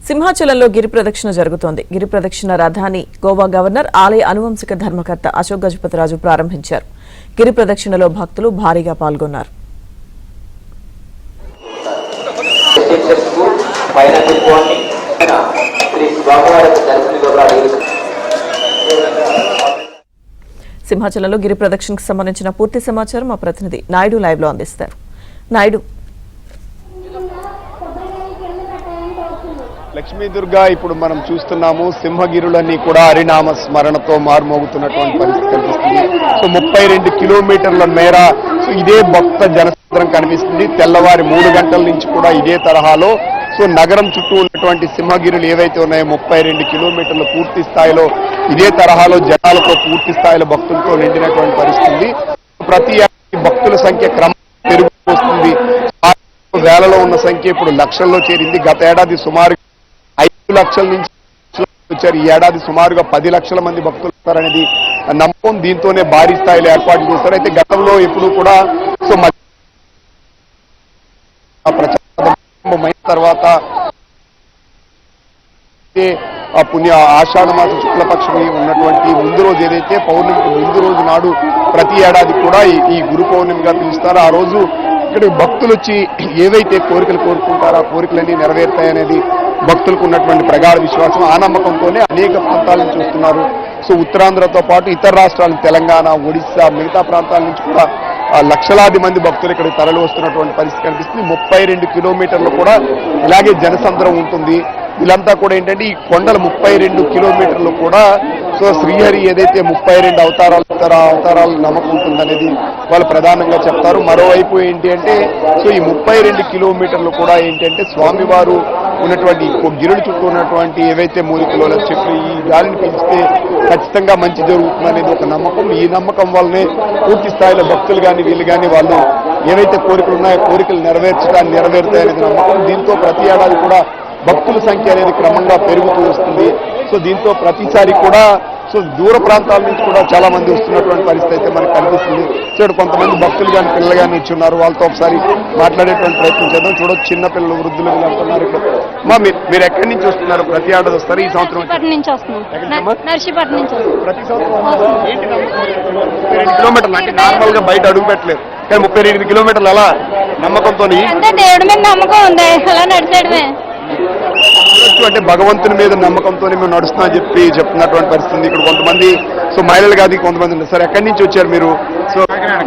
సింహాచలంలో గిరి ప్రదక్షిణ జరుగుతోంది. గిరి ప్రదక్షిణ రథాన్ని గోవా గవర్నర్ ఆలయ అనువంశిక ధర్మకర్త అశోక్ గజపతిరాజు ప్రారంభించారు. గిరి ప్రదక్షిణలో భక్తులు భారీగా పాల్గొన్నారు. సింహాచలంలో గిరి ప్రదక్షిణకు సంబంధించిన పూర్తి సమాచారం మా ప్రతినిధి నాయుడు లైవ్ లో అందిస్తారు. నాయుడు, లక్ష్మీదుర్గ ఇప్పుడు మనం చూస్తున్నాము. సింహగిరులన్నీ కూడా హరినామ స్మరణతో మారుమోగుతున్నటువంటి పరిస్థితి కనిపిస్తుంది. సో 32 కిలోమీటర్ల మేర ఇదే భక్త జనసంద్రం కనిపిస్తుంది. తెల్లవారి 3 గంటల నుంచి కూడా ఇదే తరహాలో నగరం చుట్టూ ఉన్నటువంటి సింహగిరులు ఏవైతే ఉన్నాయో 32 కిలోమీటర్ల పూర్తి స్థాయిలో ఇదే తరహాలో జనాలతో పూర్తి స్థాయిలో భక్తులతో నిండినటువంటి పరిస్థితి. ప్రతి భక్తుల సంఖ్య క్రమంగా పెరుగుతూ వస్తుంది. వేలలో ఉన్న సంఖ్య ఇప్పుడు లక్షల్లో చేరింది. గత ఏడాది సుమారు 5 లక్షల నుంచి వచ్చారు. ఈ ఏడాది సుమారుగా 10 లక్షల మంది భక్తులు వస్తారనేది నమ్మకం. దీంతోనే భారీ స్థాయిలో ఏర్పాటు చేస్తారు. అయితే గతంలో ఎప్పుడు కూడా ప్రచారం తర్వాత పుణ్య ఆషాఢ మాస శుక్లపక్షమి ఉన్నటువంటి ముందు రోజు ఏదైతే పౌర్ణమికి ముందు రోజు నాడు ప్రతి ఏడాది కూడా ఈ గురు పౌర్ణమిగా పిలుస్తారు. ఆ రోజు ఇక్కడ భక్తులు వచ్చి ఏవైతే కోరికలు కోరుకుంటారో ఆ కోరికలన్నీ నెరవేరుతాయనేది భక్తులకు ఉన్నటువంటి ప్రగాఢ విశ్వాసం. ఆ నమ్మకంతోనే అనేక ప్రాంతాల నుంచి వస్తున్నారు. ఉత్తరాంధ్రతో పాటు ఇతర రాష్ట్రాలు తెలంగాణ, ఒడిశా, మిగతా ప్రాంతాల నుంచి కూడా లక్షలాది మంది భక్తులు ఇక్కడికి తరలి వస్తున్నటువంటి పరిస్థితి కనిపిస్తుంది. 32 కిలోమీటర్లు కూడా ఇలాగే జనసంద్రం ఉంటుంది. వీళ్ళంతా కూడా ఏంటంటే ఈ కొండల 32 కిలోమీటర్లు కూడా శ్రీహరి ఏదైతే 32 అవతారాలు నమ్మకం ఉంటుందనేది వాళ్ళు ప్రధానంగా చెప్తారు. మరోవైపు ఏంటి అంటే ఈ 32 కిలోమీటర్లు కూడా ఏంటంటే స్వామివారు ఉన్నటువంటి గిరుడు చుట్టూ ఉన్నటువంటి ఏవైతే మూలికలో చెట్లు ఈ గాలిని పీల్చితే ఖచ్చితంగా మంచి జరుగుతుందనేది ఒక నమ్మకం. ఈ నమ్మకం వల్లనే పూర్తి స్థాయిలో భక్తులు కానీ వీళ్ళు కానీ వాళ్ళు ఏవైతే కోరికలు ఉన్నాయో కోరికలు నెరవేరుతాయనేది నమ్మకం. దీంతో ప్రతి ఏడాది కూడా భక్తుల సంఖ్య అనేది క్రమంగా పెరుగుతూ వస్తుంది. దీంతో ప్రతిసారి కూడా దూర ప్రాంతాల నుంచి కూడా చాలా మంది వస్తున్నటువంటి పరిస్థితి అయితే మనకు కనిపిస్తుంది. కొంతమంది భక్తులు కానీ పిల్లలు కానీ వచ్చి ఉన్నారు. వాళ్ళతో ఒకసారి మాట్లాడేటువంటి ప్రయత్నం చేద్దాం. చూడొచ్చు చిన్న పిల్లలు, వృద్ధులు అంటున్నారు. మీరు ఎక్కడి నుంచి వస్తున్నారు? ప్రతి ఏడాది వస్తారు? ఈ సంవత్సరం ప్రతి సంవత్సరం 32 కిలోమీటర్లు అంటే నార్మల్ గా బయట అడుగు పెట్టలేదు, కానీ 32 కిలోమీటర్లు అలా నమ్మకంతో దేవుడి మీద నమ్మకం ఉంది అలా నడిచేయడమే. అంటే భగవంతుని మీద నమ్మకంతోనే మేము నడుస్తున్నామని చెప్తున్నటువంటి పరిస్థితి. ఇక్కడ కొంతమంది మహిళలు కాదు కొంతమంది ఉన్నారు. సార్ ఎక్కడి నుంచి వచ్చారు మీరు?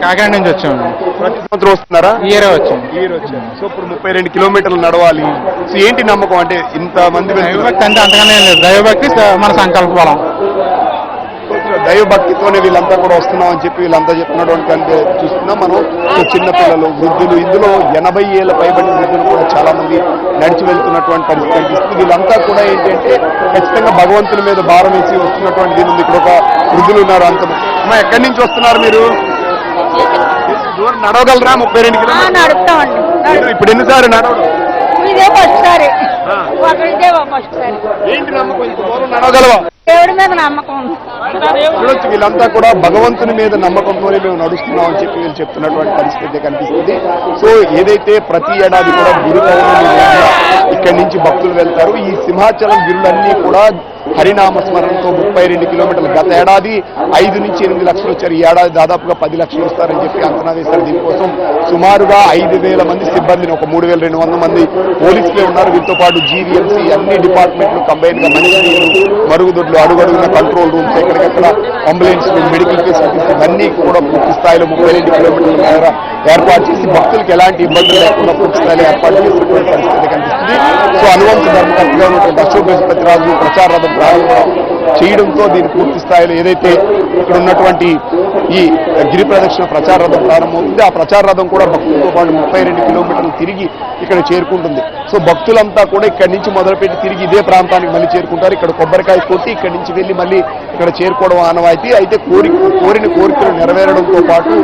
కాకినాడ నుంచి వచ్చాము. ప్రతి సంవత్సరం వస్తున్నారా? ఇయర్ వచ్చాము. ఇప్పుడు 32 కిలోమీటర్లు నడవాలి. ఏంటి నమ్మకం? అంటే ఇంతమంది దైవభక్తి అంటే అంతగానే లేదు. దైవభక్తి మన సంకల్ప బలం. దైవభక్తితోనే వీళ్ళంతా కూడా వస్తున్నామని చెప్పి వీళ్ళంతా చెప్తున్నటువంటి చూస్తున్నాం మనం. చిన్నపిల్లలు, వృద్ధులు, ఇందులో 80 ఏళ్ల పైబడిన వృద్ధులు కూడా చాలా మంది నడిచి వెళ్తున్నటువంటి పరిస్థితి కనిపిస్తుంది. వీళ్ళంతా కూడా ఏంటంటే ఖచ్చితంగా భగవంతుని మీద భారం వేసి వస్తున్నటువంటి దీని ఉంది. ఇక్కడ ఒక వృద్ధులు ఉన్నారు. అంత ఎక్కడి నుంచి వస్తున్నారు మీరు? దూరం నడవగలరా? 32 కిలోమీటర్లు. ఇప్పుడు ఎన్నిసార్లు నడవడం? ఏంటి నమ్మకం? నడవగలవా? దేవుడి మీద నమ్మకం. చూడొచ్చు వీళ్ళంతా కూడా భగవంతుని మీద నమ్మకంతోనే మేము నడుస్తున్నాం అని చెప్పి వీళ్ళు చెప్తున్నటువంటి పరిస్థితి కనిపిస్తుంది. ఏదైతే ప్రతి ఏడాది కూడా గురు పౌర్ణమి ఇక్కడి నుంచి భక్తులు వెళ్తారు. ఈ సింహాచలం గిరులన్నీ కూడా హరినామ స్మరణతో 32 కిలోమీటర్లు. గత ఏడాది 5 నుంచి 8 లక్షలు వచ్చారు. ఈ ఏడాది దాదాపుగా 10 లక్షలు వస్తారని చెప్పి అంచనా వేశారు. దీనికోసం సుమారుగా 5,000 మంది సిబ్బందిని, ఒక 3,200 మంది పోలీసులే ఉన్నారు. వీటితో పాటు జీవీఎంసీ అన్ని డిపార్ట్మెంట్లు కంబైన్ గా మంచినీరు, మరుగుదొడ్లు, అడుగడుగున కంట్రోల్ రూమ్స్, ఎక్కడికక్కడ అంబులెన్స్, మెడికల్ ఫెసిలిటీస్ ఇవన్నీ కూడా పూర్తి స్థాయిలో 32 కిలోమీటర్ల మేర ఏర్పాటు చేసి భక్తులకు ఎలాంటి ఇబ్బందులు లేకుండా పూర్తి స్థాయిలో ఏర్పాటు చేసినటువంటి పరిస్థితి కనిపిస్తుంది. అనువంశ ధర్మకర్తగా ఉన్నటువంటి అశోక్ గజపతిరాజు ప్రచార రథం ప్రారంభం చేయడంతో దీని పూర్తి స్థాయిలో ఏదైతే ఇక్కడ ఉన్నటువంటి ఈ గిరి ప్రదక్షిణ ప్రచార రథం ప్రారంభమవుతుంది. ఆ ప్రచార రథం కూడా భక్తులతో పాటు 32 కిలోమీటర్లు తిరిగి ఇక్కడ చేరుకుంటుంది. భక్తులంతా కూడా ఇక్కడి నుంచి మొదలుపెట్టి తిరిగి ఇదే ప్రాంతానికి మళ్ళీ చేరుకుంటారు. ఇక్కడ కొబ్బరికాయ కొట్టి ఇక్కడి నుంచి వెళ్ళి మళ్ళీ ఇక్కడ చేరుకోవడం ఆనవాయితీ. అయితే కోరిన కోరికలు నెరవేరడంతో పాటు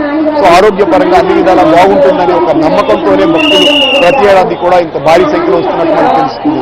ఆరోగ్యపరంగా అన్ని విధాలా బాగుంటుందనే ఒక నమ్మకంతోనే భక్తులు ప్రతి ఏడాది కూడా ఇంత భారీ సంఖ్యలో వస్తున్నట్టు మనకు తెలుస్తుంది.